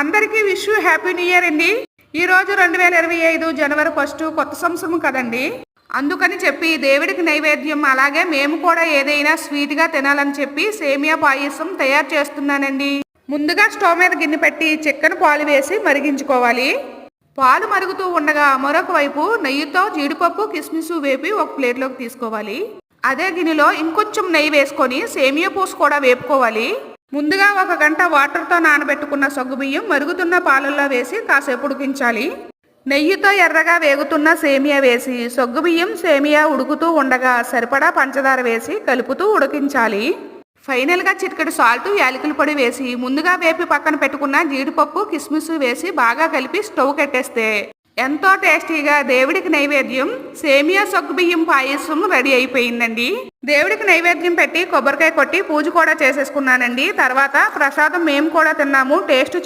అందరికీ wish happy new year అండి. ఈ రోజు 2025 జనవరి 1 కొత్త సంవత్సరం కదండి. అందుకని చెప్పి దేవుడికి నైవేద్యం అలాగే మేము కూడా ఏదైనా స్వీట్ గా తినాలని చెప్పి సేమియా పాయసం తయారు చేస్తున్నానండి. ముందుగా స్టవ్ మీద గిన్నె పెట్టి చిక్కని పాలు వేసి మరిగించుకోవాలి. పాలు మరుగుతూ ఉండగా మరొక వైపు నెయ్యితో జీడిపప్పు కిస్మిస్ వేపి ఒక ప్లేట్లోకి తీసుకోవాలి. అదే గిన్నెలో ఇంకొంచెం నెయ్యి వేసుకొని సేమియా పూస కూడా వేపుకోవాలి. ముందుగా 1 గంట వాటర్తో నానబెట్టుకున్న సగ్గుబియ్యం మరుగుతున్న పాలల్లో వేసి కాసేపు ఉడికించాలి. నెయ్యితో ఎర్రగా వేగుతున్న సేమియా వేసి సగ్గుబియ్యం సేమియా ఉడుకుతూ ఉండగా సరిపడా పంచదార వేసి కలుపుతూ ఉడికించాలి. ఫైనల్గా చిటికెడు సాల్ట్ యాలకుల పొడి వేసి ముందుగా వేపి పక్కన పెట్టుకున్న జీడిపప్పు కిస్మిస్ వేసి బాగా కలిపి స్టవ్ కట్టేస్తే ఎంతో టేస్టీగా దేవుడికి నైవేద్యం సేమియా సగ్గుబియ్యం పాయసం రెడీ అయిపోయిందండి. దేవుడికి నైవేద్యం పెట్టి కొబ్బరికాయ కొట్టి పూజ కూడా చేసేసుకున్నానండి. తర్వాత ప్రసాదం మేము కూడా తిన్నాము. టేస్ట్